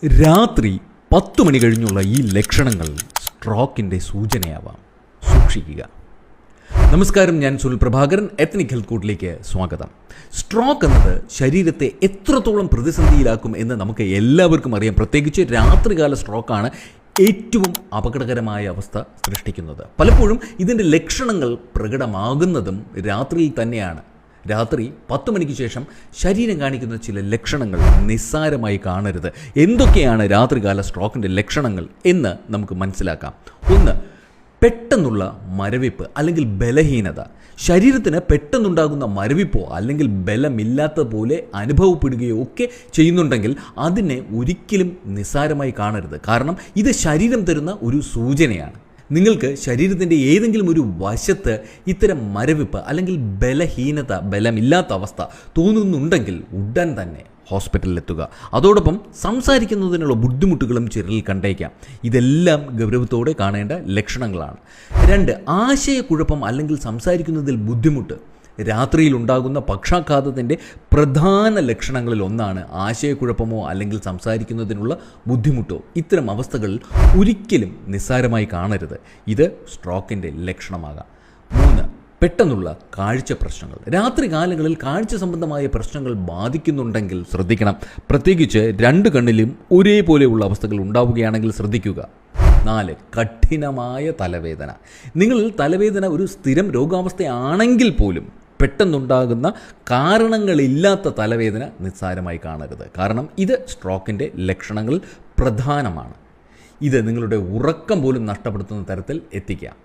രാത്രി 10 മണി കഴിഞ്ഞുള്ള ഈ ലക്ഷണങ്ങൾ സ്ട്രോക്കിൻ്റെ സൂചനയാവാം. സൂക്ഷിക്കുക. നമസ്കാരം, ഞാൻ സുനിൽ പ്രഭാകരൻ. എത്നിക് ഹെൽത്ത് കോഡിലേക്ക് സ്വാഗതം. സ്ട്രോക്ക് എന്നത് ശരീരത്തെ എത്രത്തോളം പ്രതിസന്ധിയിലാക്കും എന്ന് നമുക്ക് എല്ലാവർക്കും അറിയാം. പ്രത്യേകിച്ച് രാത്രികാല സ്ട്രോക്കാണ് ഏറ്റവും അപകടകരമായ അവസ്ഥ സൃഷ്ടിക്കുന്നത്. പലപ്പോഴും ഇതിൻ്റെ ലക്ഷണങ്ങൾ പ്രകടമാകുന്നതും രാത്രിയിൽ തന്നെയാണ്. രാത്രി 10 മണിക്ക് ശേഷം ശരീരം കാണിക്കുന്ന ചില ലക്ഷണങ്ങൾ നിസ്സാരമായി കാണരുത്. എന്തൊക്കെയാണ് രാത്രികാല സ്ട്രോക്കിൻ്റെ ലക്ഷണങ്ങൾ എന്ന് നമുക്ക് മനസ്സിലാക്കാം. ഒന്ന്, പെട്ടെന്നുള്ള മരവിപ്പ് അല്ലെങ്കിൽ ബലഹീനത. ശരീരത്തിന് പെട്ടെന്നുണ്ടാകുന്ന മരവിപ്പോ അല്ലെങ്കിൽ ബലമില്ലാത്ത പോലെ അനുഭവപ്പെടുകയോ ഒക്കെ ചെയ്യുന്നുണ്ടെങ്കിൽ അതിനെ ഒരിക്കലും നിസ്സാരമായി കാണരുത്. കാരണം ഇത് ശരീരം തരുന്ന ഒരു സൂചനയാണ്. നിങ്ങൾക്ക് ശരീരത്തിൻ്റെ ഏതെങ്കിലും ഒരു വശത്ത് ഇത്തരം മരവിപ്പ് അല്ലെങ്കിൽ ബലഹീനത, ബലമില്ലാത്ത അവസ്ഥ തോന്നുന്നുണ്ടെങ്കിൽ ഉടൻ തന്നെ ഹോസ്പിറ്റലിലെത്തുക. അതോടൊപ്പം സംസാരിക്കുന്നതിനുള്ള ബുദ്ധിമുട്ടുകളും ചിലരിൽ കണ്ടേക്കാം. ഇതെല്ലാം ഗൗരവത്തോടെ കാണേണ്ട ലക്ഷണങ്ങളാണ്. 2, ആശയക്കുഴപ്പം അല്ലെങ്കിൽ സംസാരിക്കുന്നതിൽ ബുദ്ധിമുട്ട്. രാത്രിയിൽ ഉണ്ടാകുന്ന പക്ഷാഘാതത്തിൻ്റെ പ്രധാന ലക്ഷണങ്ങളിൽ ഒന്നാണ് ആശയക്കുഴപ്പമോ അല്ലെങ്കിൽ സംസാരിക്കുന്നതിനുള്ള ബുദ്ധിമുട്ടോ. ഇത്തരം അവസ്ഥകൾ ഒരിക്കലും നിസ്സാരമായി കാണരുത്. ഇത് സ്ട്രോക്കിൻ്റെ ലക്ഷണമാകാം. 3, പെട്ടെന്നുള്ള കാഴ്ച പ്രശ്നങ്ങൾ. രാത്രി കാലങ്ങളിൽ കാഴ്ച സംബന്ധമായ പ്രശ്നങ്ങൾ ബാധിക്കുന്നുണ്ടെങ്കിൽ ശ്രദ്ധിക്കണം. പ്രത്യേകിച്ച് 2 കണ്ണിലും ഒരേപോലെയുള്ള അവസ്ഥകൾ ഉണ്ടാവുകയാണെങ്കിൽ ശ്രദ്ധിക്കുക. 4, കഠിനമായ തലവേദന. നിങ്ങളിൽ തലവേദന ഒരു സ്ഥിരം രോഗാവസ്ഥയാണെങ്കിൽ പോലും പെട്ടെന്നുണ്ടാകുന്ന കാരണങ്ങളില്ലാത്ത തലവേദന നിസ്സാരമായി കാണരുത്. കാരണം ഇത് സ്ട്രോക്കിൻ്റെ ലക്ഷണങ്ങളിൽ പ്രധാനമാണ്. ഇത് നിങ്ങളുടെ ഉറക്കം പോലും നഷ്ടപ്പെടുത്തുന്ന തരത്തിൽ എത്തിക്കാം.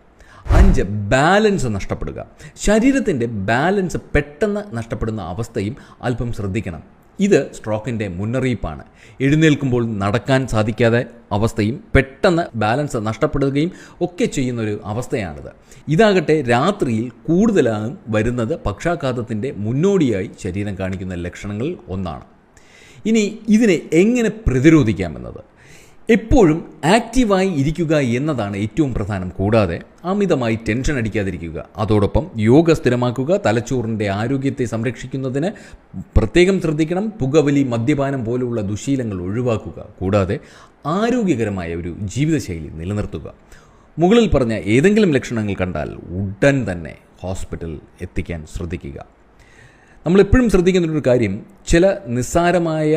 5, ബാലൻസ് നഷ്ടപ്പെടുക. ശരീരത്തിൻ്റെ ബാലൻസ് പെട്ടെന്ന് നഷ്ടപ്പെടുന്ന അവസ്ഥയും അല്പം ശ്രദ്ധിക്കണം. ഇത് സ്ട്രോക്കിൻ്റെ മുന്നറിയിപ്പാണ്. എഴുന്നേൽക്കുമ്പോൾ നടക്കാൻ സാധിക്കാതെ അവസ്ഥയും പെട്ടെന്ന് ബാലൻസ് നഷ്ടപ്പെടുകയും ഒക്കെ ചെയ്യുന്നൊരു അവസ്ഥയാണിത്. ഇതാകട്ടെ രാത്രിയിൽ കൂടുതലായും വരുന്നത് പക്ഷാഘാതത്തിൻ്റെ മുന്നോടിയായി ശരീരം കാണിക്കുന്ന ലക്ഷണങ്ങളിൽ ഒന്നാണ്. ഇനി ഇതിനെ എങ്ങനെ പ്രതിരോധിക്കാമെന്നത്. എപ്പോഴും ആക്റ്റീവായി ഇരിക്കുക എന്നതാണ് ഏറ്റവും പ്രധാനം. കൂടാതെ അമിതമായി ടെൻഷൻ അടിക്കാതിരിക്കുക. അതോടൊപ്പം യോഗ സ്ഥിരമാക്കുക. തലച്ചോറിൻ്റെ ആരോഗ്യത്തെ സംരക്ഷിക്കുന്നതിന് പ്രത്യേകം ശ്രദ്ധിക്കണം. പുകവലി, മദ്യപാനം പോലുള്ള ദുശീലങ്ങൾ ഒഴിവാക്കുക. കൂടാതെ ആരോഗ്യകരമായ ഒരു ജീവിതശൈലി നിലനിർത്തുക. മുകളിൽ പറഞ്ഞ ഏതെങ്കിലും ലക്ഷണങ്ങൾ കണ്ടാൽ ഉടൻ തന്നെ ഹോസ്പിറ്റലിൽ എത്തിക്കാൻ ശ്രദ്ധിക്കുക. നമ്മളെപ്പോഴും ശ്രദ്ധിക്കുന്നൊരു കാര്യം, ചില നിസ്സാരമായ